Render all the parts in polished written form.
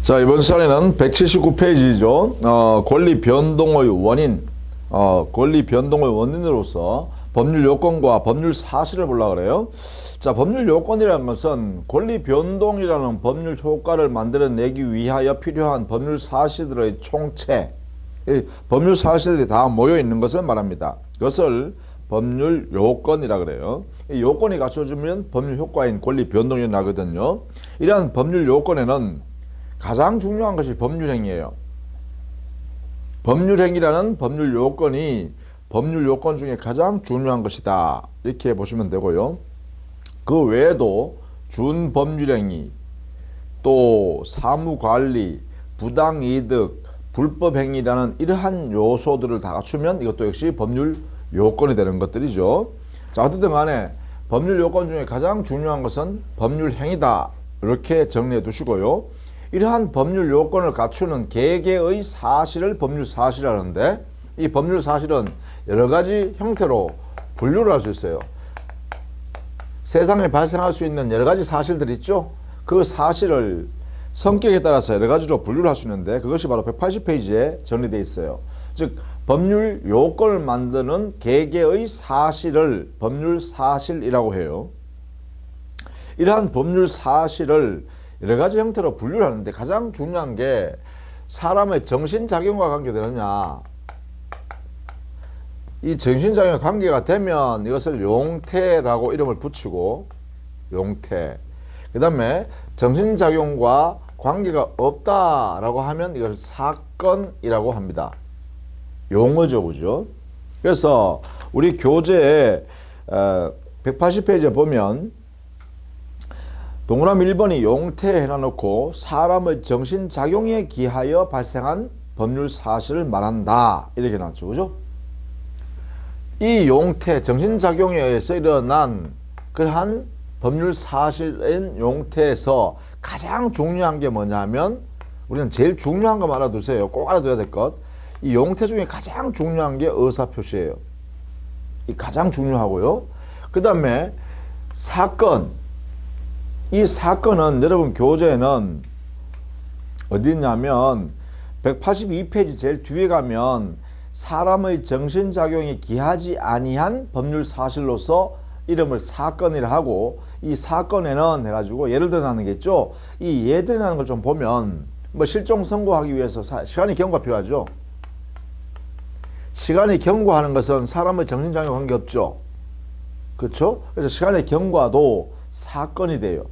자, 이번 시간에는 179페이지죠. 권리 변동의 원인, 권리 변동의 원인으로서 법률 요건과 법률 사실을 보려고 그래요. 자, 법률 요건이라는 것은 권리 변동이라는 법률 효과를 만들어내기 위하여 필요한 법률 사실들의 총체, 법률 사실들이 다 모여 있는 것을 말합니다. 그것을 법률 요건이라 그래요. 이 요건이 갖춰지면 법률 효과인 권리 변동이 나거든요. 이러한 법률 요건에는 가장 중요한 것이 법률행위예요. 법률행위라는 법률 요건이 법률 요건 중에 가장 중요한 것이다, 이렇게 보시면 되고요. 그 외에도 준법률행위, 또 사무관리, 부당이득, 불법행위라는 이러한 요소들을 다 갖추면 이것도 역시 법률 요건이 되는 것들이죠. 자, 어쨌든 간에 법률 요건 중에 가장 중요한 것은 법률행위다, 이렇게 정리해 두시고요. 이러한 법률 요건을 갖추는 개개의 사실을 법률 사실이라는데, 이 법률 사실은 여러 가지 형태로 분류를 할 수 있어요. 세상에 발생할 수 있는 여러 가지 사실들 있죠. 그 사실을 성격에 따라서 여러 가지로 분류를 할 수 있는데, 그것이 바로 180페이지에 정리되어 있어요. 즉, 법률 요건을 만드는 개개의 사실을 법률 사실이라고 해요. 이러한 법률 사실을 여러 가지 형태로 분류를 하는데, 가장 중요한 게 사람의 정신작용과 관계되느냐, 이 정신작용과 관계가 되면 이것을 용태라고 이름을 붙이고, 용태. 그 다음에 정신작용과 관계가 없다라고 하면 이걸 사건이라고 합니다. 용어죠, 그죠? 그래서 우리 교재에 180페이지에 보면 동그라미 1번이 용태 해놔놓고 사람의 정신작용에 기하여 발생한 법률 사실을 말한다, 이렇게 해놨죠, 그죠? 이 용태, 정신작용에 의해서 일어난 그러한 법률 사실인 용태에서 가장 중요한 게 뭐냐면, 우리는 제일 중요한 것만 알아두세요. 꼭 알아둬야 될 것. 이 용태 중에 가장 중요한 게 의사표시예요. 이 가장 중요하고요. 그 다음에 사건. 이 사건은 여러분 교재에는 어디 있냐면 182페이지 제일 뒤에 가면 사람의 정신작용에 기하지 아니한 법률 사실로서 이름을 사건이라 하고, 이 사건에는 해가지고 예를 들어 나는 게 있죠. 이 예들이라는 걸 좀 보면, 뭐 실종 선고하기 위해서 시간이 경고가 필요하죠. 시간이 경고하는 것은 사람의 정신작용과 관계없죠. 그렇죠? 그래서 시간의 경과도 사건이 돼요.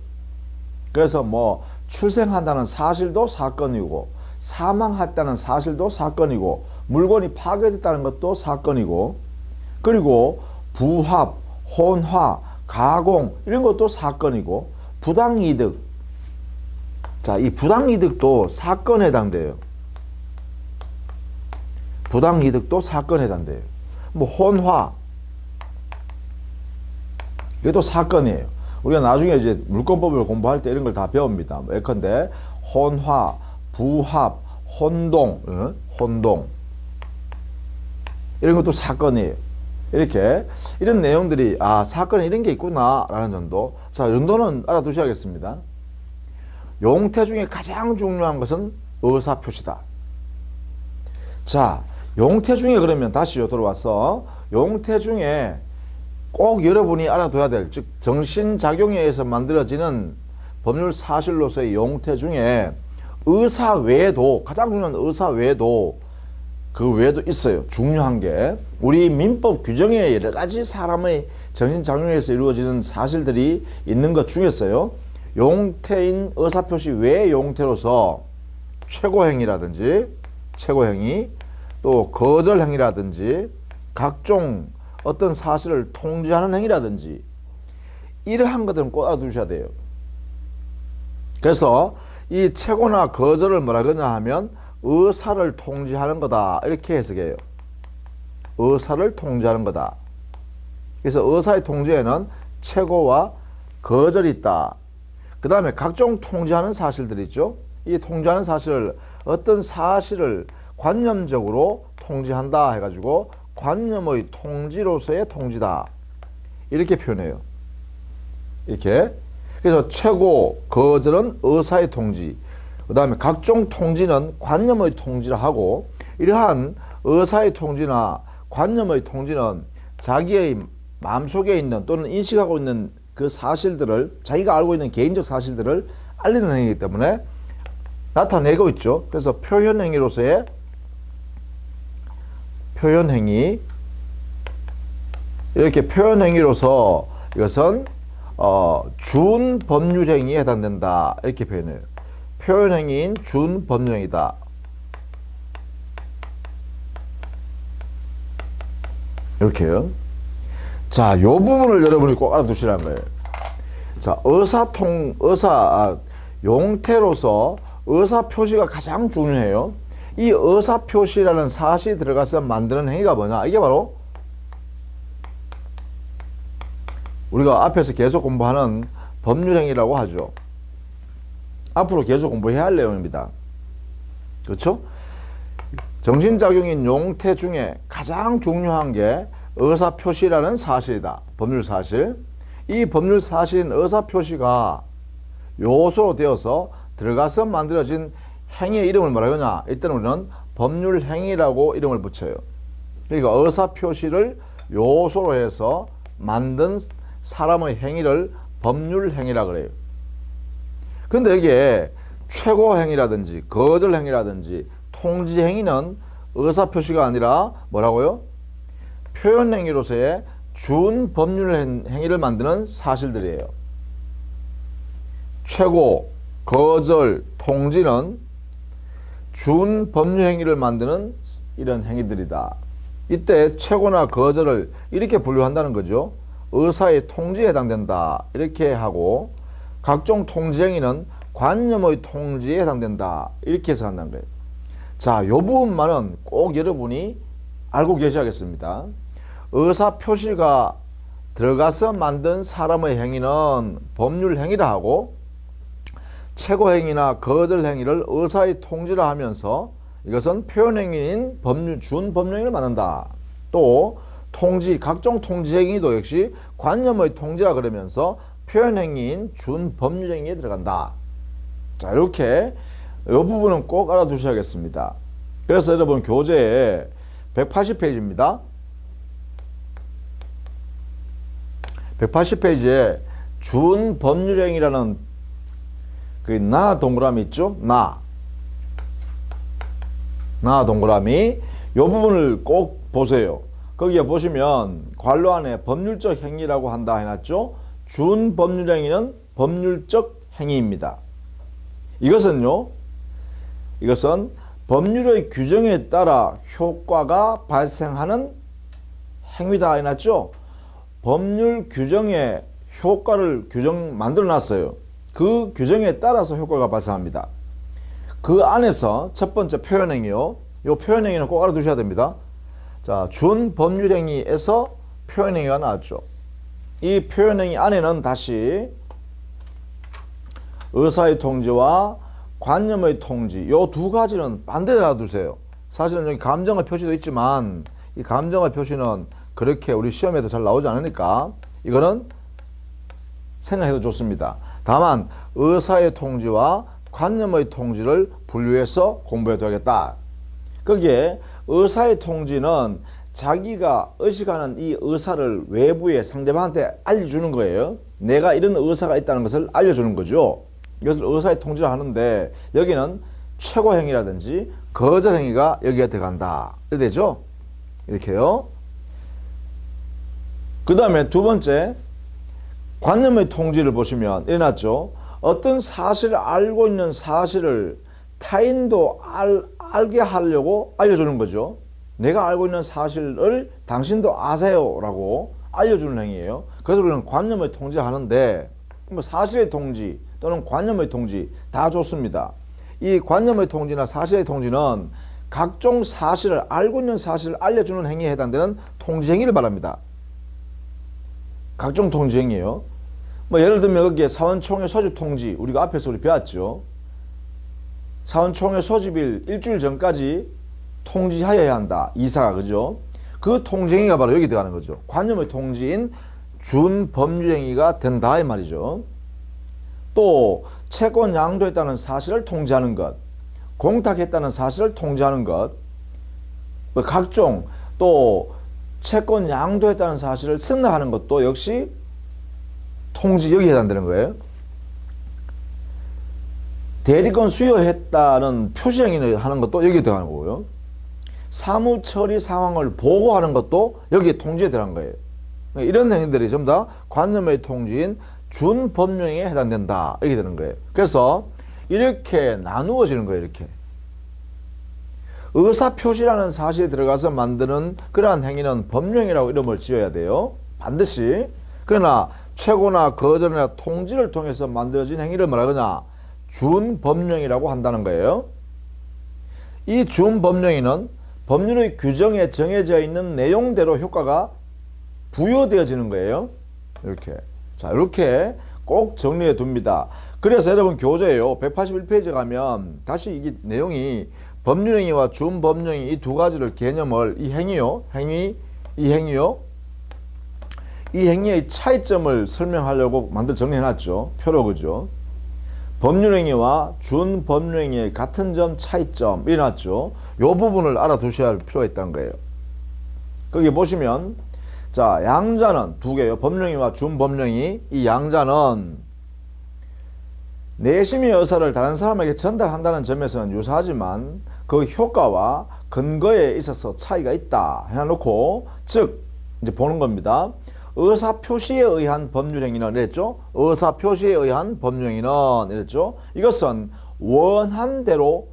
그래서 뭐 출생한다는 사실도 사건이고, 사망했다는 사실도 사건이고, 물건이 파괴됐다는 것도 사건이고, 그리고 부합, 혼화, 가공 이런 것도 사건이고, 부당이득. 자, 이 부당이득도 사건에 해당돼요. 부당이득도 사건에 해당돼요. 뭐 혼화, 이것도 사건이에요. 우리가 나중에 이제 물권법을 공부할 때 이런 걸 다 배웁니다. 예컨대 혼화, 부합, 혼동, 혼동 이런 것도 사건이에요. 이렇게 이런 내용들이 사건에 이런 게 있구나 라는 정도. 자, 이 정도는 알아두셔야겠습니다. 용태 중에 가장 중요한 것은 의사표시다. 자, 용태 중에 그러면 다시 들어와서 용태 중에 꼭 여러분이 알아둬야 될, 즉 정신작용에 의해서 만들어지는 법률 사실로서의 용태 중에 의사 외에도, 가장 중요한 의사 외에도 그 외에도 있어요. 중요한 게 우리 민법 규정에 여러 가지 사람의 정신작용에 의해서 이루어지는 사실들이 있는 것 중에서요, 용태인 의사표시 외의 용태로서 최고행위라든지 최고행위, 또 거절행위라든지 각종 어떤 사실을 통지하는 행위라든지 이러한 것들은 꼭 알아두셔야 돼요. 그래서 이 최고나 거절을 뭐라 그러냐 하면 의사를 통지하는 거다, 이렇게 해석해요. 의사를 통지하는 거다. 그래서 의사의 통지에는 최고와 거절이 있다. 그 다음에 각종 통지하는 사실들이 있죠. 이 통지하는 사실을, 어떤 사실을 관념적으로 통지한다 해가지고 관념의 통지로서의 통지다, 이렇게 표현해요. 이렇게. 그래서 최고, 거절은 의사의 통지, 그 다음에 각종 통지는 관념의 통지라 하고, 이러한 의사의 통지나 관념의 통지는 자기의 마음속에 있는 또는 인식하고 있는 그 사실들을, 자기가 알고 있는 개인적 사실들을 알리는 행위이기 때문에 나타내고 있죠. 그래서 표현행위로서의 표현행위, 이렇게 표현행위로서 이것은 준법률행위에 해당된다, 이렇게 표현해요. 표현행위인 준법률행위다. 이렇게요. 자, 요 부분을 여러분이 꼭 알아두시라는 거예요. 자, 용태로서 의사 표시가 가장 중요해요. 이 의사 표시라는 사실이 들어가서 만드는 행위가 뭐냐? 이게 바로 우리가 앞에서 계속 공부하는 법률행위라고 하죠. 앞으로 계속 공부해야 할 내용입니다. 그렇죠? 정신작용인 용태 중에 가장 중요한 게 의사표시라는 사실이다. 법률사실. 이 법률사실인 의사표시가 요소로 되어서 들어가서 만들어진 행위의 이름을 뭐라 하냐? 이때는 우리는 법률행위라고 이름을 붙여요. 그러니까 의사표시를 요소로 해서 만든 사람의 행위를 법률행위라 그래요. 근데 여기에 최고행위라든지 거절행위라든지 통지행위는 의사표시가 아니라 뭐라고요? 표현행위로서의 준법률행위를 만드는 사실들이에요. 최고, 거절, 통지는 준법률행위를 만드는 이런 행위들이다. 이때 최고나 거절을 이렇게 분류한다는 거죠. 의사의 통지에 해당된다, 이렇게 하고, 각종 통지행위는 관념의 통지에 해당된다, 이렇게 해서 한다는 거예요. 자, 요 부분만은 꼭 여러분이 알고 계셔야겠습니다. 의사표시가 들어가서 만든 사람의 행위는 법률행위라 하고, 최고행위나 거절행위를 의사의 통지라 하면서 이것은 표현행위인 준법률행위를 만든다. 또 통지, 각종 통지행위도 역시 관념의 통지라 그러면서 표현행위인 준법률행위에 들어간다. 자, 이렇게 이 부분은 꼭 알아두셔야겠습니다. 그래서 여러분 교재에 180페이지입니다. 180페이지에 준법률행위라는 그 나 동그라미 있죠? 나 동그라미, 이 부분을 꼭 보세요. 거기에 보시면 괄호 안에 법률적 행위라고 한다 해놨죠? 준법률행위는 법률적 행위입니다. 이것은 법률의 규정에 따라 효과가 발생하는 행위다 해놨죠? 법률 규정에 효과를 만들어 놨어요. 그 규정에 따라서 효과가 발생합니다. 그 안에서 첫 번째 표현행위요. 이 표현행위는 꼭 알아두셔야 됩니다. 자, 준법률행위에서 표현행위가 나왔죠. 이 표현행위 안에는 다시 의사의 통지와 관념의 통지, 이 두 가지는 반대로 놔두세요. 사실은 여기 감정의 표시도 있지만 이 감정의 표시는 그렇게 우리 시험에도 잘 나오지 않으니까 이거는 생각해도 좋습니다. 다만 의사의 통지와 관념의 통지를 분류해서 공부해둬야겠다. 거기에 의사의 통지는 자기가 의식하는 이 의사를 외부에 상대방한테 알려주는 거예요. 내가 이런 의사가 있다는 것을 알려주는 거죠. 이것을 의사의 통지를 하는데 여기는 최고행위라든지 거절행위가 여기에 들어간다. 이렇게 되죠? 이렇게요. 그 다음에 두 번째, 관념의 통지를 보시면 일어났죠. 어떤 사실을 알고 있는 사실을 타인도 알게 하려고 알려주는 거죠. 내가 알고 있는 사실을 당신도 아세요 라고 알려주는 행위예요. 그래서 우리는 관념의 통지를 하는데 뭐 사실의 통지 또는 관념의 통지 다 좋습니다. 이 관념의 통지나 사실의 통지는 각종 사실을, 알고 있는 사실을 알려주는 행위에 해당되는 통지행위를 말합니다. 각종 통지행위예요. 뭐 예를 들면 여기에 사원총회 소집 통지, 우리가 앞에서 배웠죠. 사원총회 소집일 일주일 전까지 통지하여야 한다. 이사가, 그죠? 그 통지행위가 바로 여기 들어가는 거죠. 관념의 통지인 준법률행위가 된다 이 말이죠. 또 채권 양도했다는 사실을 통지하는 것, 공탁했다는 사실을 통지하는 것, 뭐 각종 또 채권 양도했다는 사실을 승낙하는 것도 역시 통지 여기에 해당되는 거예요. 대리권 수여했다는 표시행위를 하는 것도 여기에 들어가는 거고요. 사무처리 상황을 보고하는 것도 여기에 통지에 들어간 거예요. 이런 행위들이 전부 다 관점의 통지인 준법령에 해당된다 이렇게 되는 거예요. 그래서 이렇게 나누어지는 거예요. 이렇게 의사표시라는 사실이 들어가서 만드는 그러한 행위는 법령이라고 이름을 지어야 돼요. 반드시. 그러나 최고나 거절이나 통지를 통해서 만들어진 행위를 뭐라 그러냐? 준법령이라고 한다는 거예요. 이 준법령에는 법률의 규정에 정해져 있는 내용대로 효과가 부여되어지는 거예요. 이렇게. 자, 이렇게 꼭 정리해 둡니다. 그래서 여러분 교재예요. 181페이지 가면 다시 이게 내용이 법률행위와 준법령이 이 두 가지를 개념을 이 행위요. 이 행위의 차이점을 설명하려고 만들어 정리해 놨죠. 표로 그죠. 법률행위와 준법률행위의 같은 점 차이점 이래 놨죠. 요 부분을 알아두셔야 할 필요가 있다는 거예요. 거기 보시면 자, 양자는 두 개요. 법령이와 준법령이. 이 양자는 내심의 의사를 다른 사람에게 전달한다는 점에서는 유사하지만 그 효과와 근거에 있어서 차이가 있다 해놓고, 즉 이제 보는 겁니다. 의사표시에 의한 법률행위는 이랬죠. 의사표시에 의한 법률행위는 이랬죠. 이것은 원한 대로,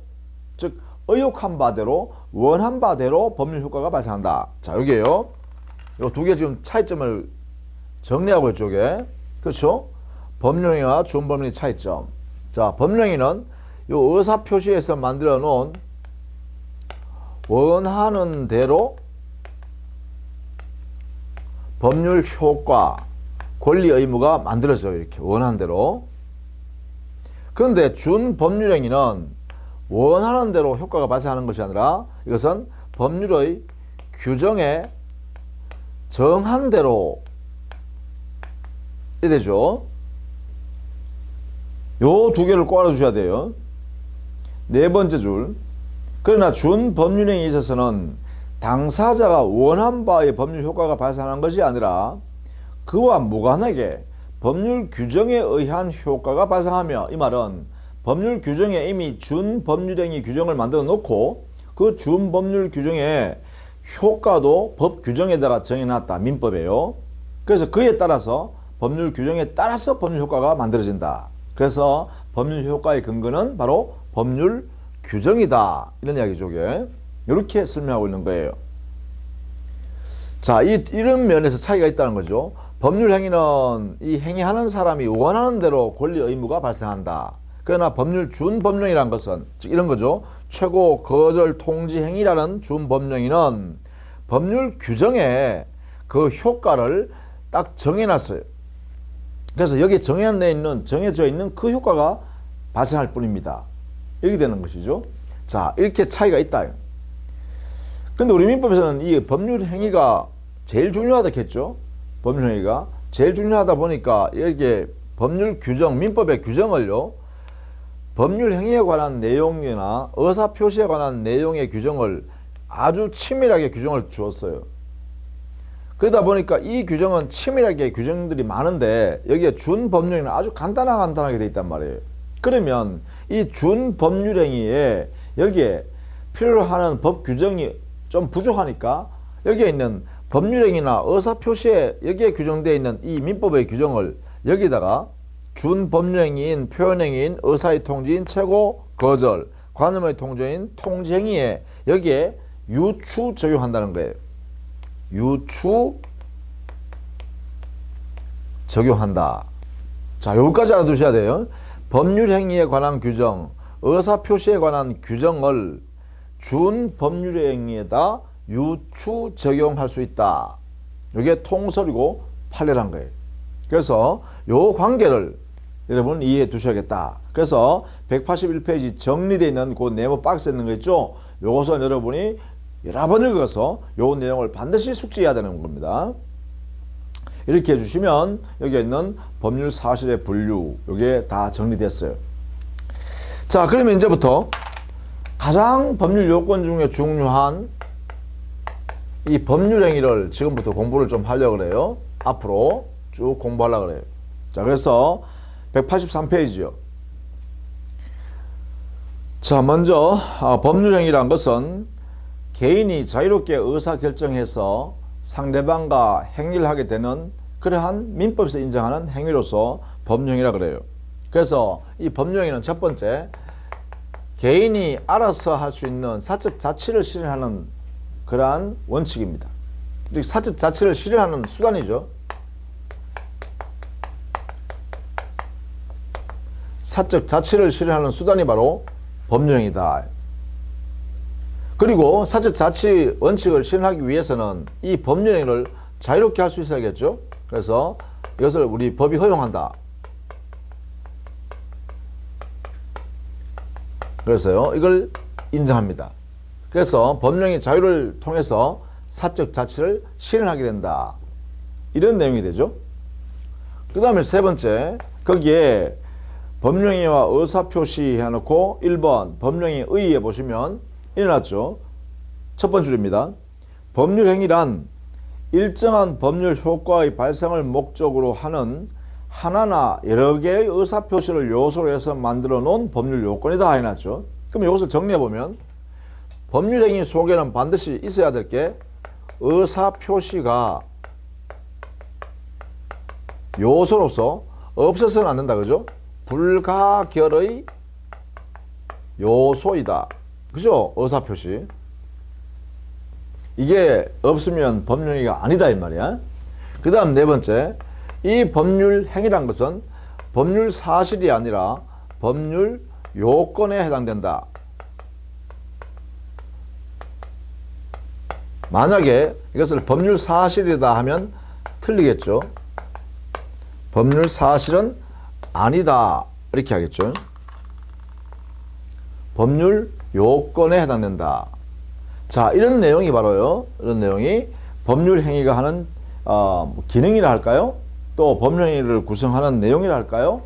즉 의혹한 바대로 원한 바대로 법률 효과가 발생한다. 자, 여기에요. 요 두 개 지금 차이점을 정리하고 이쪽에. 그렇죠? 법령행위와 준법령의 차이점. 자, 법령행위는 요 의사표시에서 만들어 놓은 원하는 대로 법률 효과, 권리 의무가 만들어져요. 이렇게 원하는 대로. 그런데 준법률행위는 원하는 대로 효과가 발생하는 것이 아니라 이것은 법률의 규정에 정한 대로 이 되죠. 요 두 개를 꼭 알아두셔야 돼요. 네 번째 줄. 그러나 준법률행위에 있어서는 당사자가 원한 바의 법률 효과가 발생하는 것이 아니라 그와 무관하게 법률 규정에 의한 효과가 발생하며, 이 말은 법률 규정에 이미 준법률행위 규정을 만들어 놓고 그 준법률 규정에 효과도 법 규정에다가 정해놨다. 민법에요. 그래서 그에 따라서 법률 규정에 따라서 법률 효과가 만들어진다. 그래서 법률 효과의 근거는 바로 법률 규정이다. 이런 이야기죠. 이렇게 설명하고 있는 거예요. 자, 이런 면에서 차이가 있다는 거죠. 법률 행위는 이 행위하는 사람이 원하는 대로 권리 의무가 발생한다. 그러나 법률 준법령이라는 것은 즉 이런 거죠. 최고 거절 통지 행위라는 준법령에는 법률 규정에 그 효과를 딱 정해놨어요. 그래서 여기에 정해져 있는 그 효과가 발생할 뿐입니다. 이렇게 되는 것이죠. 자, 이렇게 차이가 있다. 근데 우리 민법에서는 이 법률 행위가 제일 중요하다겠죠. 법률 행위가 제일 중요하다 보니까 이렇게 법률 규정, 민법의 규정을요, 법률 행위에 관한 내용이나 의사 표시에 관한 내용의 규정을 아주 치밀하게 규정을 주었어요. 그러다 보니까 이 규정은 치밀하게 규정들이 많은데 여기에 준법률행위는 아주 간단하게 돼 있단 말이에요. 그러면 이 준법률행위에 여기에 필요로 하는 법 규정이 좀 부족하니까 여기에 있는 법률행위나 의사표시에 여기에 규정되어 있는 이 민법의 규정을 여기다가 준법률행위인 표현행위인 의사의 통지인 최고 거절 관음의 통지인 통지행위에 여기에 유추 적용한다는 거예요. 유추 적용한다. 자, 여기까지 알아두셔야 돼요. 법률행위에 관한 규정, 의사표시에 관한 규정을 준법률행위에다 유추 적용할 수 있다. 이게 통설이고 판례란 거예요. 그래서 요 관계를 여러분 이해해 두셔야겠다. 그래서 181페이지 정리되어 있는 그 네모 박스에 있는 거 있죠? 요것은 여러분이 여러 번 읽어서 요 내용을 반드시 숙지해야 되는 겁니다. 이렇게 해주시면 여기에 있는 법률 사실의 분류 이게 다 정리됐어요. 자, 그러면 이제부터 가장 법률 요건 중에 중요한 이 법률 행위를 지금부터 공부를 좀 하려고 그래요. 앞으로 쭉 공부하려고 그래요. 자, 그래서 183페이지요. 자, 먼저 법률 행위란 것은 개인이 자유롭게 의사결정해서 상대방과 행위를 하게 되는 그러한 민법에서 인정하는 행위로서 법률행위라 그래요. 그래서 이 법률행위는 첫 번째, 개인이 알아서 할 수 있는 사적 자치를 실현하는 그러한 원칙입니다. 즉 사적 자치를 실현하는 수단이죠. 사적 자치를 실현하는 수단이 바로 법률행위다. 그리고 사적 자치 원칙을 실현하기 위해서는 이 법률행위를 자유롭게 할 수 있어야겠죠. 그래서 이것을 우리 법이 허용한다. 그래서요, 이걸 인정합니다. 그래서 법령의 자유를 통해서 사적 자치를 실현하게 된다. 이런 내용이 되죠. 그 다음에 세 번째, 거기에 법령의와 의사표시 해놓고 1번 법령의 의의에 보시면 일어났죠. 첫 번째 줄입니다. 법률행위란 일정한 법률 효과의 발생을 목적으로 하는 하나나 여러 개의 의사표시를 요소로 해서 만들어 놓은 법률 요건이다 해놨죠. 그럼 이것을 정리해보면 법률행위 속에는 반드시 있어야 될 게 의사표시가 요소로서 없어서는 안 된다. 그죠? 불가결의 요소이다. 그죠? 의사표시. 이게 없으면 법률행위가 아니다 이 말이야. 그 다음 네 번째, 이 법률 행위란 것은 법률 사실이 아니라 법률 요건에 해당된다. 만약에 이것을 법률 사실이다 하면 틀리겠죠. 법률 사실은 아니다 이렇게 하겠죠. 법률 요건에 해당된다. 자, 이런 내용이 바로요. 이런 내용이 법률 행위가 하는 기능이라 할까요? 또 법률 행위를 구성하는 내용이라 할까요?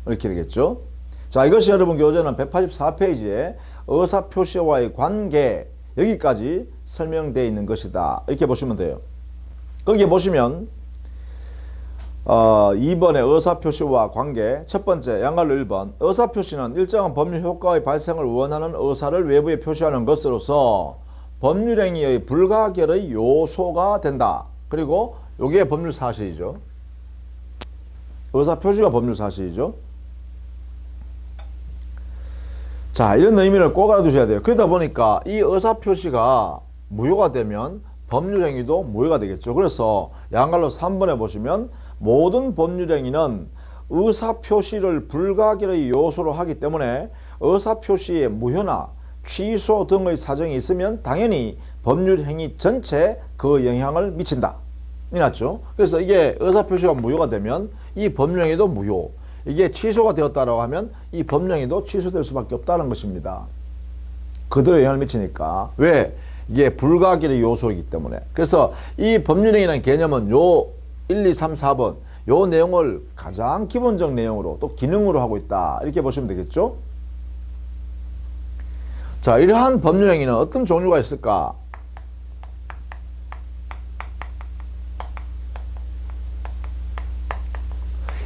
이렇게 되겠죠. 자, 이것이 여러분 교재는 184페이지에 의사표시와의 관계 여기까지 설명되어 있는 것이다. 이렇게 보시면 돼요. 거기에 보시면 2번의 의사표시와 관계, 첫 번째 양갈로 1번 의사표시는 일정한 법률 효과의 발생을 원하는 의사를 외부에 표시하는 것으로서 법률행위의 불가결의 요소가 된다. 그리고 이게 법률 사실이죠. 의사표시가 법률 사실이죠. 자, 이런 의미를 꼭 알아두셔야 돼요. 그러다 보니까 이 의사표시가 무효가 되면 법률행위도 무효가 되겠죠. 그래서 양갈로 3번에 보시면 모든 법률행위는 의사표시를 불가결의 요소로 하기 때문에 의사표시의 무효나 취소 등의 사정이 있으면 당연히 법률행위 전체에 그 영향을 미친다. 이났죠. 그래서 이게 의사표시가 무효가 되면 이 법률행위도 무효. 이게 취소가 되었다라고 하면 이 법령에도 취소될 수밖에 없다는 것입니다. 그대로 영향을 미치니까. 왜? 이게 불가결의 요소이기 때문에. 그래서 이 법률행위라는 개념은 요 1, 2, 3, 4번 요 내용을 가장 기본적 내용으로 또 기능으로 하고 있다. 이렇게 보시면 되겠죠. 자, 이러한 법률행위는 어떤 종류가 있을까?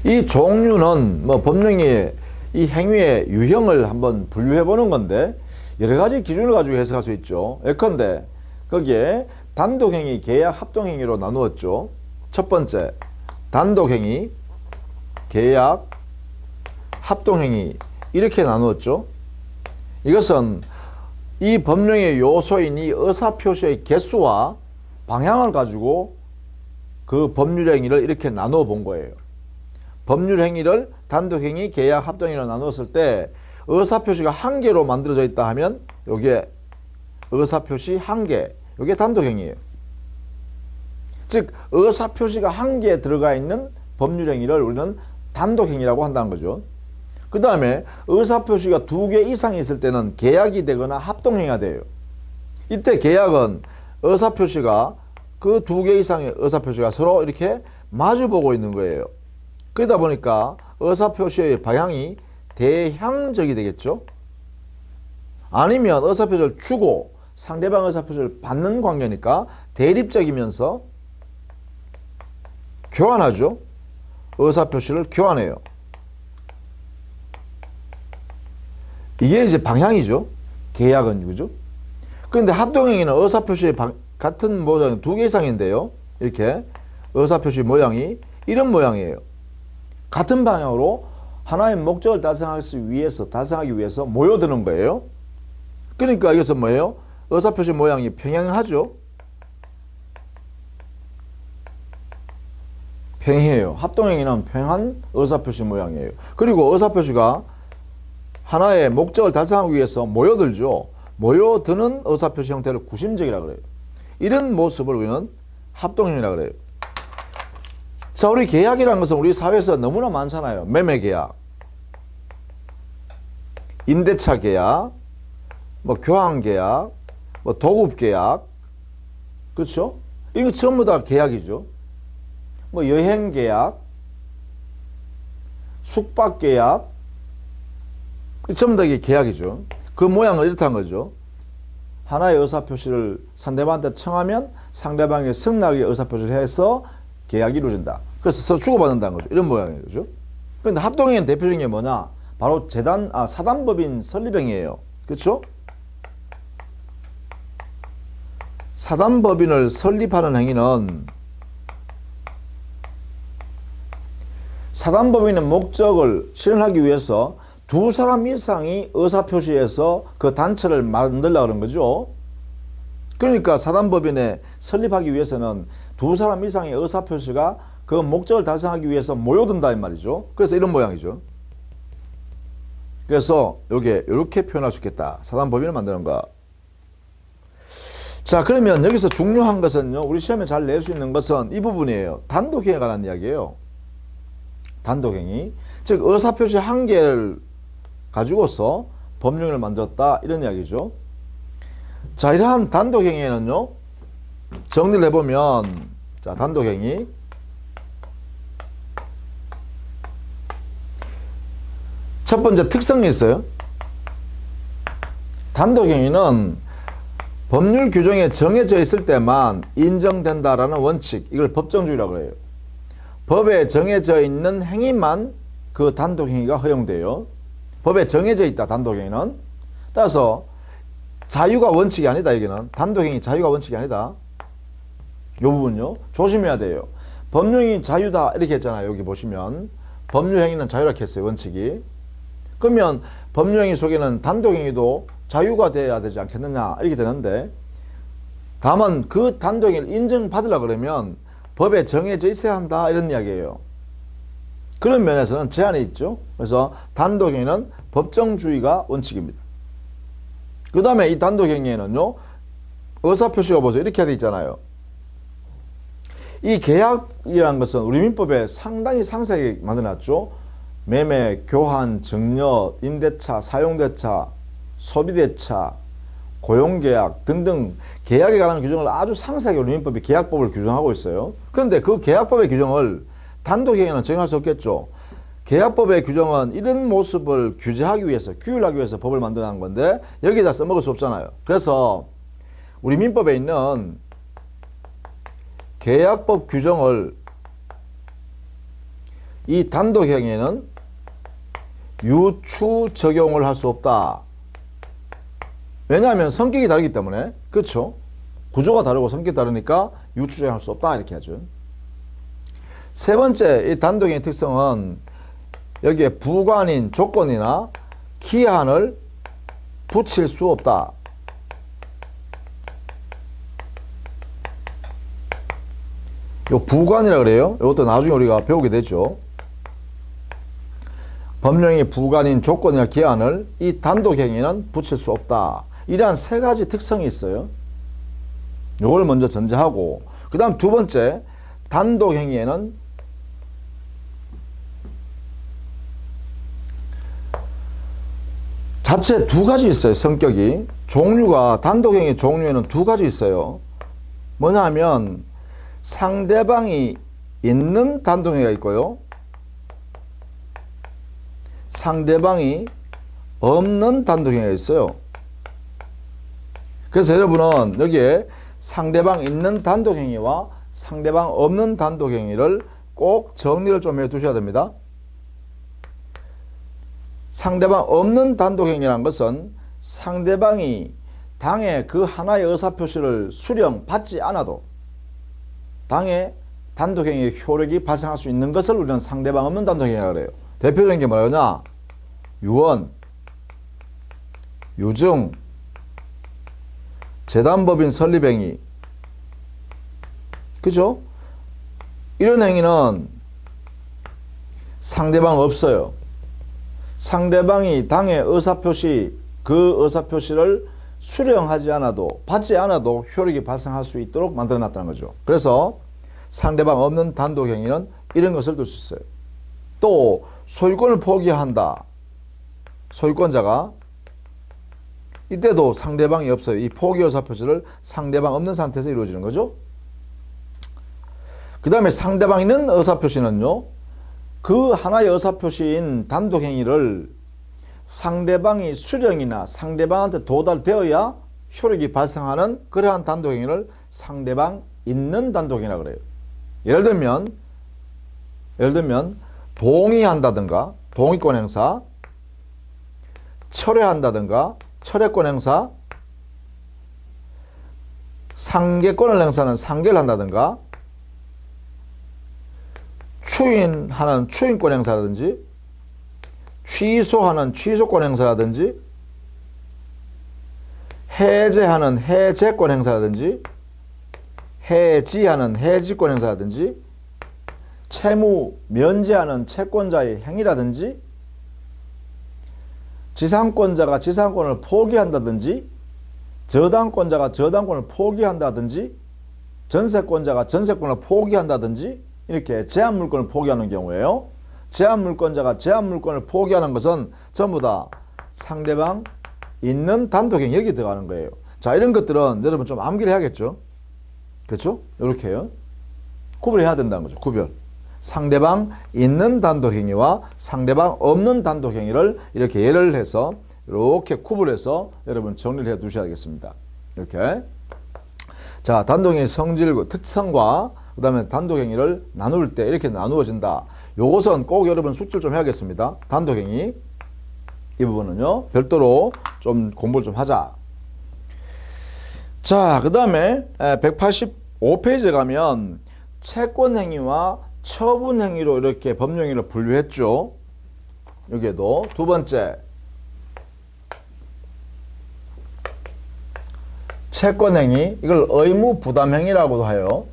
이 종류는 뭐 법령의 이 행위의 유형을 한번 분류해 보는 건데 여러 가지 기준을 가지고 해석할 수 있죠. 예컨대 거기에 단독행위, 계약, 합동행위로 나누었죠. 첫 번째 단독행위, 계약, 합동행위 이렇게 나누었죠. 이것은 이 법령의 요소인 이 의사표시의 개수와 방향을 가지고 그 법률행위를 이렇게 나누어 본 거예요. 법률행위를 단독행위, 계약, 합동행위로 나누었을 때 의사표시가 한 개로 만들어져 있다 하면 이게 의사표시 한 개, 이게 단독행위예요. 즉 의사표시가 한 개 들어가 있는 법률행위를 우리는 단독행위라고 한다는 거죠. 그 다음에 의사표시가 두 개 이상이 있을 때는 계약이 되거나 합동행위가 돼요. 이때 계약은 의사표시가 그 두 개 이상의 의사표시가 서로 이렇게 마주보고 있는 거예요. 그러다 보니까 의사표시의 방향이 대향적이 되겠죠. 아니면 의사표시를 주고 상대방 의사표시를 받는 관계니까 대립적이면서 교환하죠. 의사표시를 교환해요. 이게 이제 방향이죠. 계약은 그죠? 그런데 합동행위는 의사표시의 같은 모양이 두 개 이상인데요. 이렇게 의사표시 모양이 이런 모양이에요. 같은 방향으로 하나의 목적을 달성하기 위해서 모여드는 거예요. 그러니까 여기서 뭐예요? 의사표시 모양이 평행하죠. 평행해요. 합동행위는 평행한 의사표시 모양이에요. 그리고 의사표시가 하나의 목적을 달성하기 위해서 모여들죠. 모여드는 의사표시 형태를 구심적이라고 그래요. 이런 모습을 우리는 합동행위라고 그래요. 자, 우리 계약이라는 것은 우리 사회에서 너무나 많잖아요. 매매계약, 임대차 계약, 뭐 교환계약, 뭐 도급계약, 그렇죠? 이거 전부 다 계약이죠. 뭐 여행계약, 숙박계약, 전부 다 이게 계약이죠. 그 모양을 이렇다는 거죠. 하나의 의사표시를 상대방한테 청하면 상대방의 승낙의 의사표시를 해서 계약이 이루어진다. 그래서 서로 주고받는다는 거죠. 이런 모양이에요. 그죠? 그런데 합동행위의 대표적인 게 뭐냐? 바로 사단법인 설립행위예요. 그렇죠? 사단법인을 설립하는 행위는 사단법인의 목적을 실현하기 위해서 두 사람 이상이 의사표시해서 그 단체를 만들려고 하는 거죠. 그러니까 사단법인에 설립하기 위해서는 두 사람 이상의 의사표시가 그 목적을 달성하기 위해서 모여든다 이 말이죠. 그래서 이런 모양이죠. 그래서 요게 이렇게 표현할 수 있겠다. 사단법인을 만드는 거. 자, 그러면 여기서 중요한 것은요. 우리 시험에 잘 낼 수 있는 것은 이 부분이에요. 단독행위에 관한 이야기예요. 단독행위. 즉 의사표시 한 개를 가지고서 법령을 만들었다 이런 이야기죠. 자, 이러한 단독행위에는요. 정리를 해보면 자, 단독행위 첫 번째 특성이 있어요. 단독행위는 법률 규정에 정해져 있을 때만 인정된다라는 원칙, 이걸 법정주의라고 해요. 법에 정해져 있는 행위만 그 단독행위가 허용돼요. 법에 정해져 있다, 단독행위는. 따라서 자유가 원칙이 아니다, 여기는. 단독행위 자유가 원칙이 아니다. 이 부분요. 조심해야 돼요. 법령이 자유다, 이렇게 했잖아요. 여기 보시면. 법률행위는 자유라고 했어요, 원칙이. 그러면 법률행위 속에는 단독행위도 자유가 돼야 되지 않겠느냐, 이렇게 되는데, 다만 그 단독행위를 인정받으려고 그러면 법에 정해져 있어야 한다, 이런 이야기예요. 그런 면에서는 제한이 있죠. 그래서 단독행위는 법정주의가 원칙입니다. 그 다음에 이 단독행위에는요, 의사표시가 보세요. 이렇게 되어 있잖아요. 이 계약이라는 것은 우리 민법에 상당히 상세하게 만들어놨죠. 매매, 교환, 증여, 임대차, 사용대차, 소비대차, 고용계약 등등 계약에 관한 규정을 아주 상세하게 우리 민법이 계약법을 규정하고 있어요. 그런데 그 계약법의 규정을 단독행위는 적용할 수 없겠죠. 계약법의 규정은 이런 모습을 규제하기 위해서, 규율하기 위해서 법을 만들어낸 건데 여기다 써먹을 수 없잖아요. 그래서 우리 민법에 있는 계약법 규정을 이 단독행위에는 유추 적용을 할 수 없다. 왜냐하면 성격이 다르기 때문에. 그렇죠? 구조가 다르고 성격이 다르니까 유추 적용할 수 없다, 이렇게 하죠. 세 번째, 이 단독행위의 특성은 여기에 부관인 조건이나 기한을 붙일 수 없다. 요 부관이라 그래요. 이것도 나중에 우리가 배우게 되죠. 법령의 부관인 조건이나 기한을 이 단독행위는 붙일 수 없다. 이러한 세 가지 특성이 있어요. 이걸 먼저 전제하고, 그 다음 두 번째, 단독행위에는 자체 두 가지 있어요. 성격이. 종류가, 단독행위 종류에는 두 가지 있어요. 뭐냐 하면 상대방이 있는 단독행위가 있고요. 상대방이 없는 단독행위가 있어요. 그래서 여러분은 여기에 상대방 있는 단독행위와 상대방 없는 단독행위를 꼭 정리를 좀 해 두셔야 됩니다. 상대방 없는 단독행위라는 것은 상대방이 당의 그 하나의 의사표시를 수령받지 않아도 당의 단독행위의 효력이 발생할 수 있는 것을 우리는 상대방 없는 단독행위라고 그래요. 대표적인 게 뭐냐? 유언, 유증, 재단법인 설립행위. 그죠? 이런 행위는 상대방 없어요. 상대방이 당의 의사표시, 그 의사표시를 수령하지 않아도, 받지 않아도 효력이 발생할 수 있도록 만들어 놨다는 거죠. 그래서 상대방 없는 단독행위는 이런 것을 들 수 있어요. 또 소유권을 포기한다. 소유권자가 이때도 상대방이 없어요. 이 포기 의사표시를 상대방 없는 상태에서 이루어지는 거죠. 그 다음에 상대방 있는 의사표시는요, 그 하나의 의사표시인 단독행위를 상대방이 수령이나 상대방한테 도달되어야 효력이 발생하는 그러한 단독행위를 상대방 있는 단독행위라고 그래요. 예를 들면 동의한다든가 동의권 행사, 철회한다든가 철회권 행사, 상계권을 행사하는 상계를 한다든가, 추인하는 추인권 행사라든지, 취소하는 취소권 행사라든지, 해제하는 해제권 행사라든지, 해지하는 해지권 행사라든지, 채무 면제하는 채권자의 행위라든지, 지상권자가 지상권을 포기한다든지, 저당권자가 저당권을 포기한다든지, 전세권자가 전세권을 포기한다든지, 이렇게 제한물권을 포기하는 경우에요. 제한물권자가 제한물권을 포기하는 것은 전부 다 상대방 있는 단독행위 여기 들어가는 거예요. 자, 이런 것들은 여러분 좀 암기를 해야겠죠. 그렇죠? 이렇게요. 구별해야 된다는 거죠. 구별. 상대방 있는 단독행위와 상대방 없는 단독행위를 이렇게 예를 해서 이렇게 구분해서 여러분 정리를 해 두셔야 겠습니다. 이렇게. 자, 단독행위 성질, 특성과 그 다음에 단독행위를 나눌 때 이렇게 나누어진다. 요것은 꼭 여러분 숙지를 좀 해야겠습니다. 단독행위. 이 부분은요, 별도로 좀 공부를 좀 하자. 자, 그 다음에 185페이지에 가면 채권행위와 처분행위로 이렇게 법령행위를 분류했죠. 여기에도 두 번째, 채권행위, 이걸 의무부담행위라고도 해요.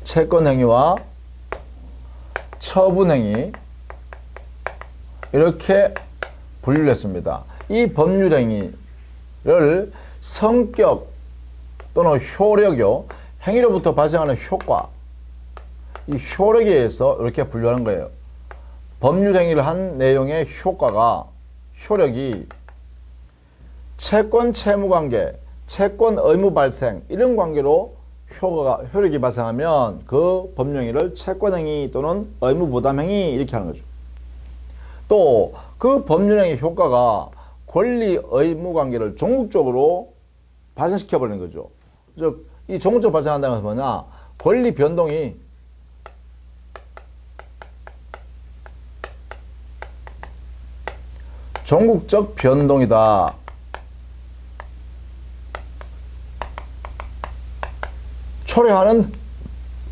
채권행위와 처분행위 이렇게 분류를 했습니다. 이 법률행위를 성격 또는 효력요, 행위로부터 발생하는 효과, 이 효력에 의해서 이렇게 분류하는 거예요. 법률행위를 한 내용의 효과가, 효력이 채권 채무관계, 채권 의무 발생 이런 관계로 효력이 발생하면 그 법령행위를 채권행위 또는 의무부담행위 이렇게 하는 거죠. 또 그 법률행위 효과가 권리 의무 관계를 종국적으로 발생시켜버리는 거죠. 즉, 이 종국적으로 발생한다는 것은 뭐냐? 권리 변동이 종국적 변동이다. 초래하는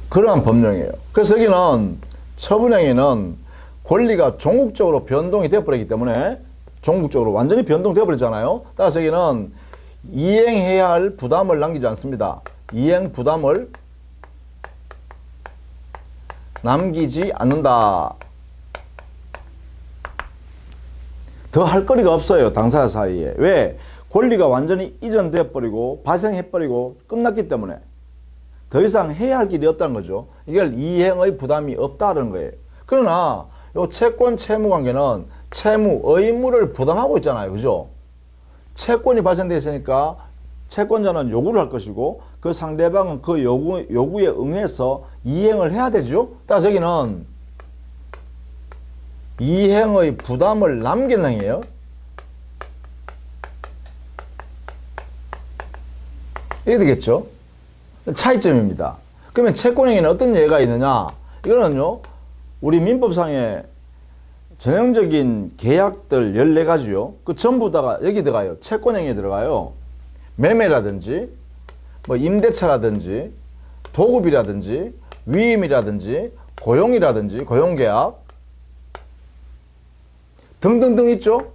그러한 법령이에요. 그래서 여기는 처분행위는 권리가 종국적으로 변동이 되어버리기 때문에 종국적으로 완전히 변동되어 버리잖아요. 따라서 여기는 이행해야 할 부담을 남기지 않습니다. 이행 부담을 남기지 않는다. 더 할 거리가 없어요. 당사자 사이에. 왜? 권리가 완전히 이전되어 버리고 발생해 버리고 끝났기 때문에 더 이상 해야 할 길이 없다는 거죠. 이걸 이행의 부담이 없다는 거예요. 그러나 요 채권 채무 관계는 채무 의무를 부담하고 있잖아요. 그죠? 채권이 발생되어 있으니까 채권자는 요구를 할 것이고 그 상대방은 그 요구에 응해서 이행을 해야 되죠. 따라서 여기는 이행의 부담을 남기는 행위예요. 이게 되겠죠. 차이점입니다. 그러면 채권행위는 어떤 예가 있느냐? 이거는요, 우리 민법상에 전형적인 계약들 14가지요. 그 전부 다가 여기 들어가요. 채권행위에 들어가요. 매매라든지, 뭐 임대차라든지, 도급이라든지, 위임이라든지, 고용이라든지, 고용계약 등등등 있죠.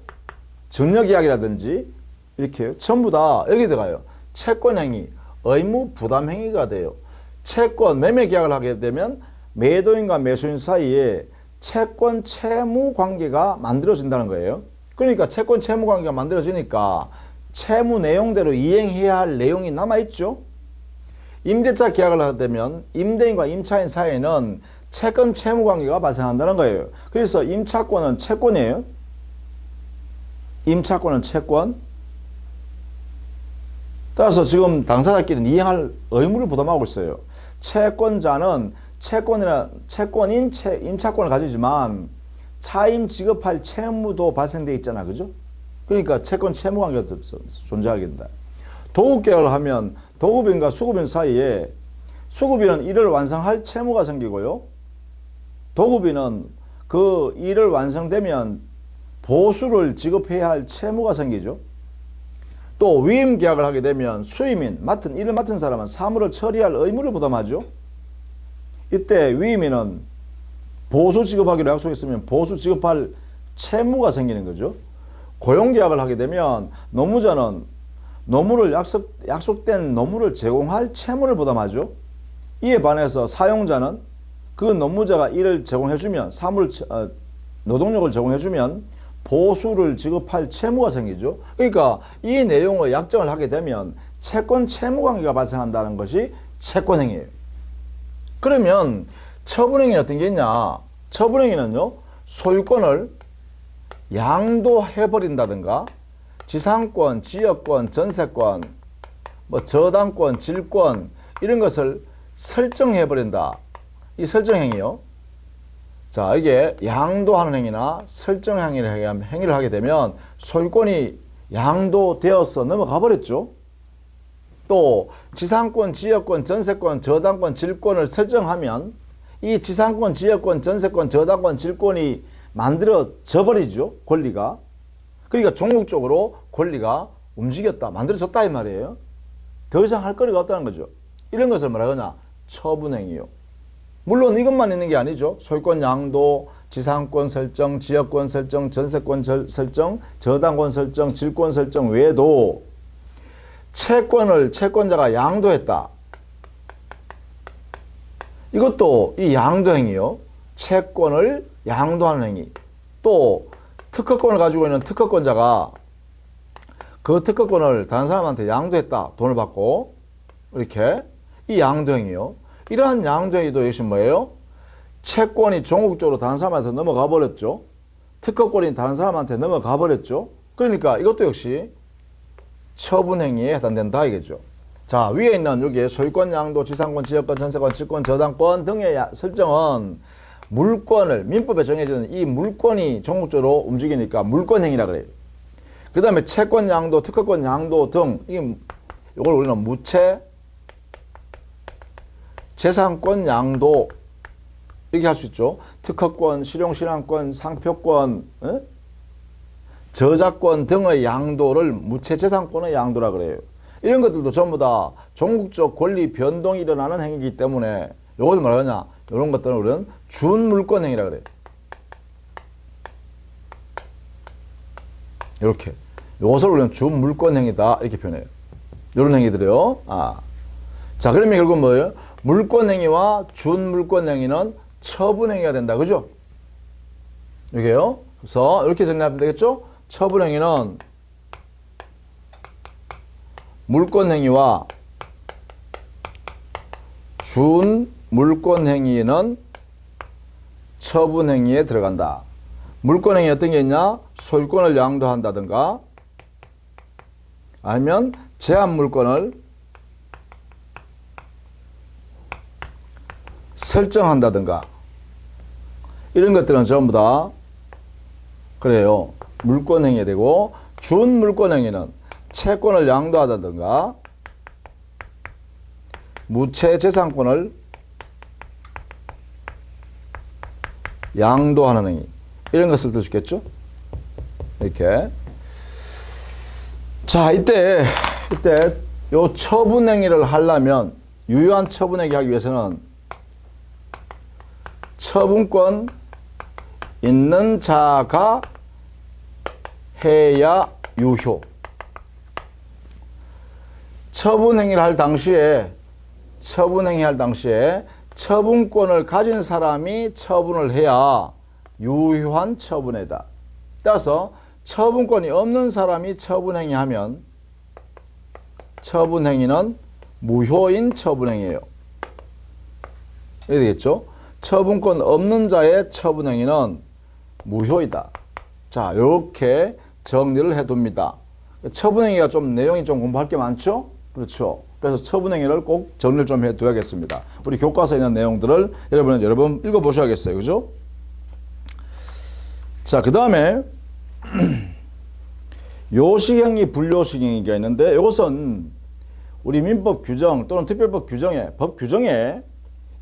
증여계약이라든지 이렇게 전부 다 여기 들어가요. 채권행위, 의무부담행위가 돼요. 채권, 매매계약을 하게 되면 매도인과 매수인 사이에 채권 채무 관계가 만들어진다는 거예요. 그러니까 채권 채무 관계가 만들어지니까 채무 내용대로 이행해야 할 내용이 남아있죠. 임대차 계약을 하게 되면 임대인과 임차인 사이에는 채권 채무 관계가 발생한다는 거예요. 그래서 임차권은 채권이에요. 임차권은 채권. 따라서 지금 당사자끼리는 이행할 의무를 부담하고 있어요. 채권자는 채권인 임차권을 가지지만 차임 지급할 채무도 발생돼 있잖아. 그죠? 그러니까 채권 채무 관계가 존재하게 된다. 도급계약을 하면 도급인과 수급인 사이에 수급인은 일을 완성할 채무가 생기고요. 도급인은 그 일을 완성되면 보수를 지급해야 할 채무가 생기죠. 또 위임 계약을 하게 되면 수임인, 일을 맡은 사람은 사물을 처리할 의무를 부담하죠. 이때 위임인은 보수 지급하기로 약속했으면 보수 지급할 채무가 생기는 거죠. 고용 계약을 하게 되면 노무자는 약속된 노무를 제공할 채무를 부담하죠. 이에 반해서 사용자는 그 노무자가 일을 제공해주면 노동력을 제공해주면 보수를 지급할 채무가 생기죠. 그러니까 이 내용의 약정을 하게 되면 채권 채무 관계가 발생한다는 것이 채권행위예요. 그러면 처분행위는 어떤 게 있냐? 처분행위는요, 소유권을 양도해버린다든가 지상권, 지역권, 전세권, 뭐 저당권, 질권 이런 것을 설정해버린다. 이 설정행위요. 자, 이게 양도하는 행위나 설정 행위를 하게 되면 소유권이 양도되어서 넘어가 버렸죠. 또 지상권, 지역권, 전세권, 저당권, 질권을 설정하면 이 지상권, 지역권, 전세권, 저당권, 질권이 만들어져 버리죠. 권리가. 그러니까 종국적으로 권리가 움직였다, 만들어졌다 이 말이에요. 더 이상 할 거리가 없다는 거죠. 이런 것을 뭐라 하냐? 처분행위요. 물론 이것만 있는 게 아니죠. 소유권 양도, 지상권 설정, 지역권 설정, 전세권 설정, 저당권 설정, 질권 설정 외에도 채권을 채권자가 양도했다. 이것도 이 양도행위요. 채권을 양도하는 행위. 또 특허권을 가지고 있는 특허권자가 그 특허권을 다른 사람한테 양도했다. 돈을 받고 이렇게 이 양도행위요. 이러한 양도행위도 역시 뭐예요? 채권이 종국적으로 다른 사람한테 넘어가 버렸죠. 특허권이 다른 사람한테 넘어가 버렸죠. 그러니까 이것도 역시 처분행위에 해당된다 이거죠. 자, 위에 있는 여기 소유권, 양도, 지상권, 지역권, 전세권, 질권, 저당권 등의 설정은 물권을 민법에 정해지는 이 물권이 종국적으로 움직이니까 물권행위라 그래요. 그 다음에 채권 양도, 특허권 양도 등 이걸 우리는 무채 재산권 양도 이렇게 할 수 있죠. 특허권, 실용신앙권, 상표권, 저작권 등의 양도를 무채재산권의 양도라 그래요. 이런 것들도 전부 다 종국적 권리 변동이 일어나는 행위이기 때문에 이것을 뭐라 하냐? 이런 것들은 우리는 준물권 행위라 그래요. 이렇게. 이것을 우리는 준물권 행위다 이렇게 표현해요. 이런 행위들이요. 자, 그러면 결국 뭐예요? 물권 행위와 준물권 행위는 처분 행위가 된다. 그죠? 이게요. 그래서 이렇게 정리하면 되겠죠? 처분 행위는 물권 행위와 준물권 행위는 처분 행위에 들어간다. 물권 행위 어떤 게 있냐? 소유권을 양도한다든가 아니면 제한 물권을 설정한다든가 이런 것들은 전부 다 그래요. 물권행위가 되고, 준물권행위는 채권을 양도하다든가 무채재산권을 양도하는 행위, 이런 것을 들 수 있겠죠. 이렇게. 자, 이때 요 처분행위를 하려면, 유효한 처분행위 하기 위해서는 처분권 있는 자가 해야 유효. 처분행위를 할 당시에 처분권을 가진 사람이 처분을 해야 유효한 처분이다. 따라서 처분권이 없는 사람이 처분행위하면 처분행위는 무효인 처분행위예요. 이렇게 되겠죠? 처분권 없는 자의 처분행위는 무효이다. 자, 이렇게 정리를 해둡니다. 처분행위가 좀 내용이 좀 공부할 게 많죠? 그렇죠. 그래서 처분행위를 꼭 정리를 좀 해둬야겠습니다. 우리 교과서에 있는 내용들을 여러분은 여러 번 읽어보셔야겠어요. 그죠? 자, 그 다음에 요식행위, 불요식행위가 있는데, 이것은 우리 민법 규정 또는 특별법 규정에, 법 규정에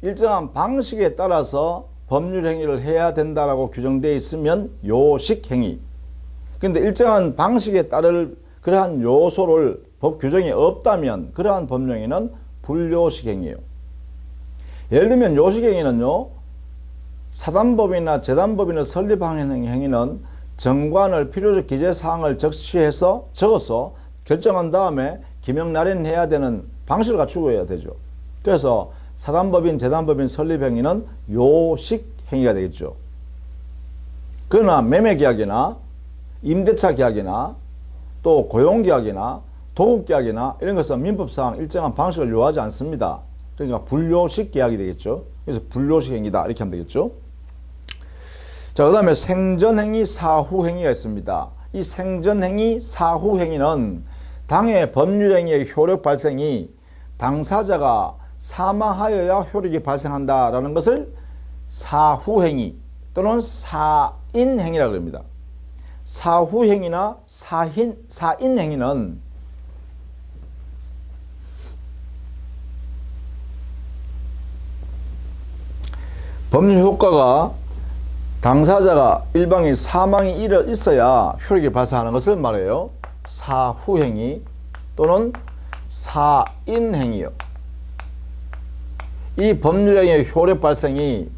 일정한 방식에 따라서 법률 행위를 해야 된다라고 규정되어 있으면 요식행위. 근데 일정한 방식에 따를 그러한 요소를 법 규정이 없다면 그러한 법령행위는 불요식행위예요. 예를 들면 요식행위는요, 사단법이나 재단법인을 설립하는 행위는 정관을 필요적 기재사항을 적어서 결정한 다음에 기명 날인해야 되는 방식을 갖추고 해야 되죠. 그래서 사단법인, 재단법인 설립행위는 요식행위가 되겠죠. 그러나 매매계약이나 임대차 계약이나 또 고용계약이나 도급계약이나 이런 것은 민법상 일정한 방식을 요하지 않습니다. 그러니까 불요식 계약이 되겠죠. 그래서 불요식행위다 이렇게 하면 되겠죠. 자, 그 다음에 생전행위, 사후행위가 있습니다. 이 생전행위, 사후행위는 당해 법률행위의 효력 발생이 당사자가 사망하여야 효력이 발생한다라는 것을 사후행위 또는 사인행위라고 합니다. 사후행위나 사인행위는 법률 효과가 당사자가 일방이 사망이 있어야 효력이 발생하는 것을 말해요. 사후행위 또는 사인행위요. 이 법률행위의 효력 발생이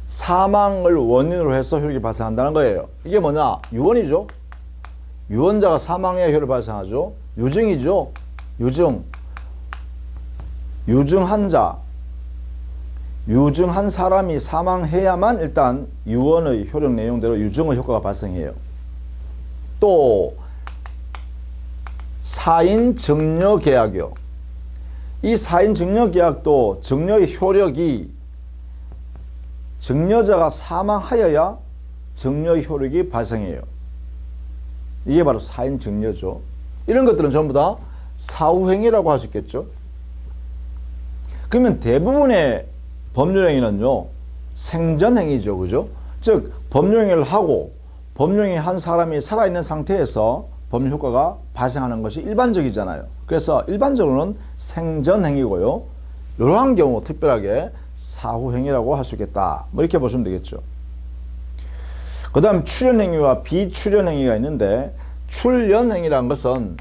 사망을 원인으로 해서 효력이 발생한다는 거예요. 이게 뭐냐? 유언이죠. 유언자가 사망해야 효력이 발생하죠. 유증이죠. 유증한 자, 유증한 사람이 사망해야만 일단 유언의 효력 내용대로 유증의 효과가 발생해요. 또 사인 증여 계약이요. 이 사인 증여 계약도 증여의 효력이 증여자가 사망하여야 증여의 효력이 발생해요. 이게 바로 사인 증여죠. 이런 것들은 전부 다 사후행위라고 할 수 있겠죠. 그러면 대부분의 법률행위는요, 생전행위죠. 그죠? 즉, 법률행위를 하고 법률행위 한 사람이 살아있는 상태에서 법률 효과가 발생하는 것이 일반적이잖아요. 그래서 일반적으로는 생전행위고요. 이러한 경우 특별하게 사후행위라고 할 수 있겠다. 뭐 이렇게 보시면 되겠죠. 그 다음 출연행위와 비출연행위가 있는데, 출연행위라는 것은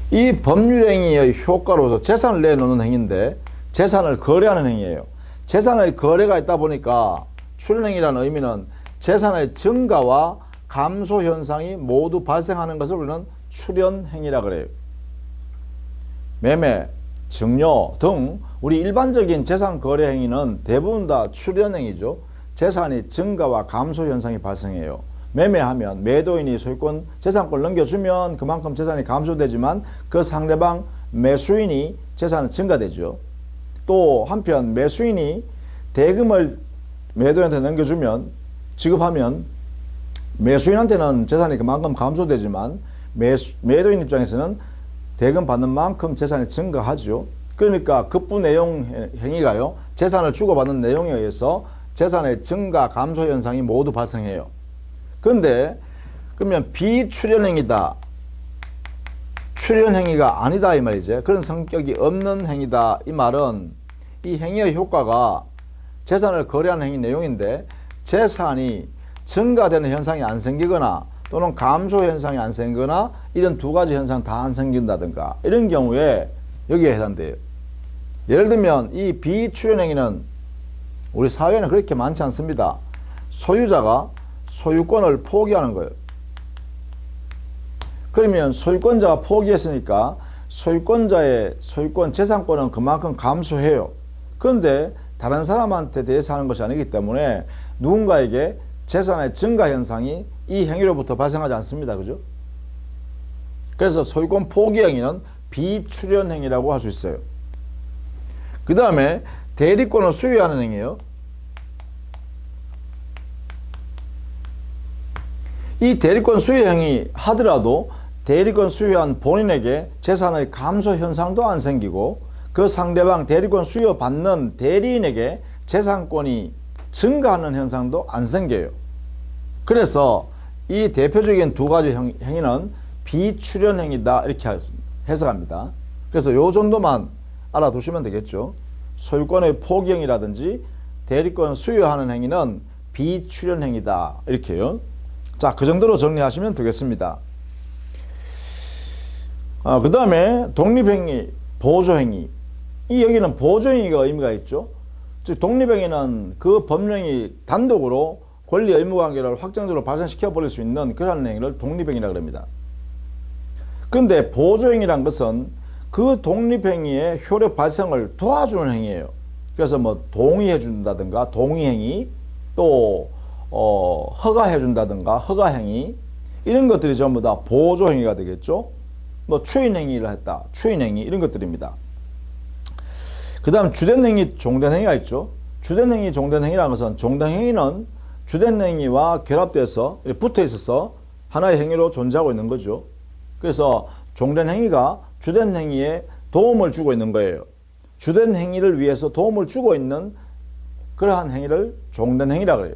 이 법률행위의 효과로서 재산을 내놓는 행위인데 재산을 거래하는 행위예요. 재산의 거래가 있다 보니까 출연행위라는 의미는 재산의 증가와 감소 현상이 모두 발생하는 것을 우리는 출연행위라 그래요. 매매, 증여 등 우리 일반적인 재산 거래 행위는 대부분 다 출연행위죠. 재산이 증가와 감소 현상이 발생해요. 매매하면 매도인이 소유권, 재산권을 넘겨주면 그만큼 재산이 감소되지만 그 상대방 매수인이 재산은 증가되죠. 또 한편 매수인이 대금을 매도인한테 넘겨주면, 지급하면 매수인한테는 재산이 그만큼 감소되지만 매도인 입장에서는 대금 받는 만큼 재산이 증가하죠. 그러니까 급부 내용 행위가요, 재산을 주고받는 내용에 의해서 재산의 증가 감소 현상이 모두 발생해요. 그런데 그러면 비출연행위다, 출연행위가 아니다 이 말이죠. 그런 성격이 없는 행위다 이 말은 이 행위의 효과가 재산을 거래하는 행위 내용인데 재산이 증가되는 현상이 안 생기거나 또는 감소 현상이 안 생기거나 이런 두 가지 현상 다 안 생긴다든가 이런 경우에 여기에 해당돼요. 예를 들면 이 비출연행위는 우리 사회에는 그렇게 많지 않습니다. 소유자가 소유권을 포기하는 거예요. 그러면 소유권자가 포기했으니까 소유권자의 소유권 재산권은 그만큼 감소해요. 그런데 다른 사람한테 대해서 하는 것이 아니기 때문에 누군가에게 재산의 증가 현상이 이 행위로부터 발생하지 않습니다. 그죠? 그래서 소유권 포기 행위는 비출연 행위라고 할 수 있어요. 그 다음에 대리권을 수여하는 행위예요. 이 대리권 수여 행위 하더라도 대리권 수여한 본인에게 재산의 감소 현상도 안 생기고 그 상대방 대리권 수여 받는 대리인에게 재산권이 증가하는 현상도 안 생겨요. 그래서 이 대표적인 두 가지 행위는 비출연 행위다 이렇게 해석합니다. 그래서 요 정도만 알아두시면 되겠죠. 소유권의 포기 행위라든지 대리권 수여하는 행위는 비출연 행위다 이렇게요. 자, 그 정도로 정리하시면 되겠습니다. 그 다음에 독립행위, 보조행위. 이 여기는 보조행위가 의미가 있죠. 즉 독립행위는 그 법령이 단독으로 권리 의무 관계를 확정적으로 발생시켜 버릴 수 있는 그러한 행위를 독립행위라고 합니다. 그런데 보조행위란 것은 그 독립행위의 효력 발생을 도와주는 행위예요. 그래서 뭐 동의해 준다든가 동의행위, 또 허가해 준다든가 허가행위, 이런 것들이 전부 다 보조행위가 되겠죠. 뭐 추인행위를 했다, 추인행위 이런 것들입니다. 그 다음 주된행위, 종된행위가 있죠. 주된행위, 종된행위라는 것은 종된행위는 주된행위와 결합돼서 붙어 있어서 하나의 행위로 존재하고 있는 거죠. 그래서 종된행위가 주된행위에 도움을 주고 있는 거예요. 주된행위를 위해서 도움을 주고 있는 그러한 행위를 종된행위라고 해요.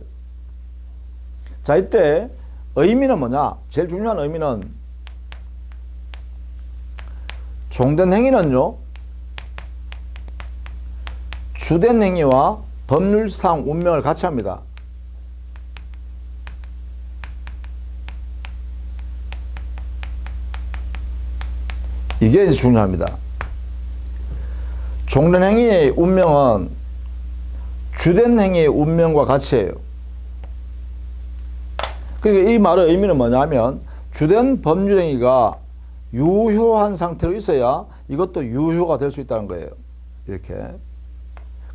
자, 이때 의미는 뭐냐? 제일 중요한 의미는 종된행위는요, 주된행위와 법률상 운명을 같이 합니다. 이게 중요합니다. 종된행위의 운명은 주된행위의 운명과 같이 해요. 그러니까 이 말의 의미는 뭐냐면 주된 법률행위가 유효한 상태로 있어야 이것도 유효가 될 수 있다는 거예요. 이렇게.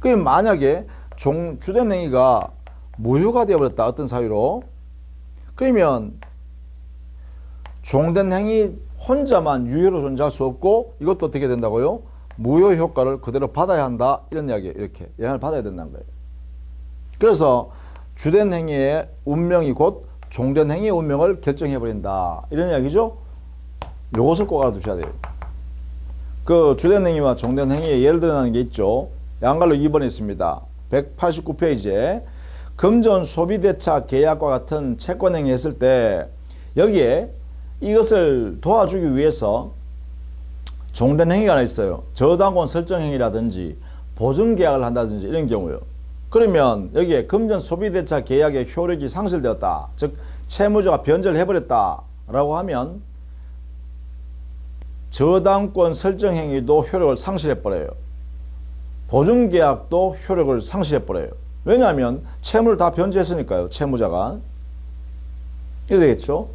그럼 만약에 주된 행위가 무효가 되어버렸다, 어떤 사유로, 그러면 종된 행위 혼자만 유효로 존재할 수 없고 이것도 어떻게 된다고요? 무효 효과를 그대로 받아야 한다, 이런 이야기예요. 이렇게 영향을 받아야 된다는 거예요. 그래서 주된 행위의 운명이 곧 종된 행위의 운명을 결정해버린다, 이런 이야기죠. 요것을 꼭 알아두셔야 돼요. 그 주된 행위와 종된 행위에 예를 들어가는 게 있죠. 양갈로 2번에 있습니다. 189페이지에 금전 소비대차 계약과 같은 채권행위 했을 때 여기에 이것을 도와주기 위해서 종된 행위가 하나 있어요. 저당권 설정행위라든지 보증계약을 한다든지 이런 경우요. 그러면 여기에 금전 소비대차 계약의 효력이 상실되었다, 즉 채무자가 변제를 해버렸다 라고 하면 저당권 설정행위도 효력을 상실해버려요. 보증계약도 효력을 상실해버려요. 왜냐하면 채무를 다 변제했으니까요. 채무자가. 이래 되겠죠.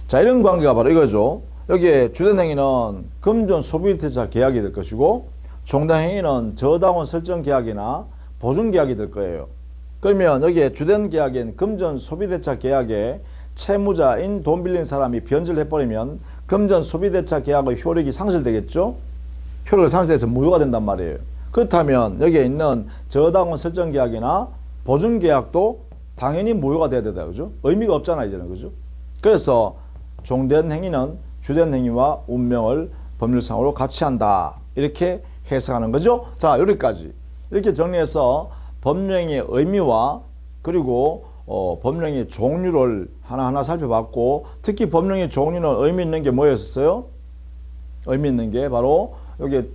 자, 이런 관계가 바로 이거죠. 여기에 주된행위는 금전 소비대차 계약이 될 것이고 종단행위는 저당권 설정 계약이나 보증계약이 될 거예요. 그러면 여기에 주된 계약인 금전 소비대차 계약에 채무자인 돈 빌린 사람이 변제를 해버리면 금전 소비대차 계약의 효력이 상실되겠죠. 효력을 상실해서 무효가 된단 말이에요. 그렇다면 여기에 있는 저당권 설정 계약이나 보증 계약도 당연히 무효가 돼야 된다, 그죠? 의미가 없잖아, 이제는, 그죠? 그래서 종된 행위는 주된 행위와 운명을 법률상으로 같이 한다. 이렇게 해석하는 거죠. 자, 여기까지. 이렇게 정리해서 법령의 의미와 그리고 법령의 종류를 하나하나 살펴봤고, 특히 법령의 종류는 의미 있는 게 뭐였었어요? 의미 있는 게 바로 여기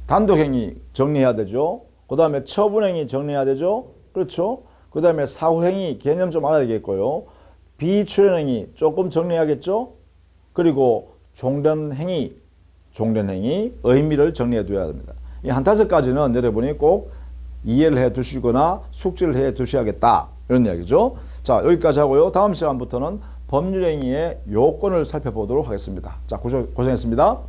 단독행위 정리해야 되죠. 그 다음에 처분행위 정리해야 되죠. 그렇죠. 그 다음에 사후행위 개념 좀 알아야 되겠고요. 비출현행위 조금 정리해야겠죠. 그리고 종전행위 의미를 정리해 둬야 됩니다. 이 한 다섯 가지는 여러분이 꼭 이해를 해 두시거나 숙지를 해 두셔야겠다. 이런 이야기죠. 자, 여기까지 하고요. 다음 시간부터는 법률행위의 요건을 살펴보도록 하겠습니다. 자, 고생했습니다.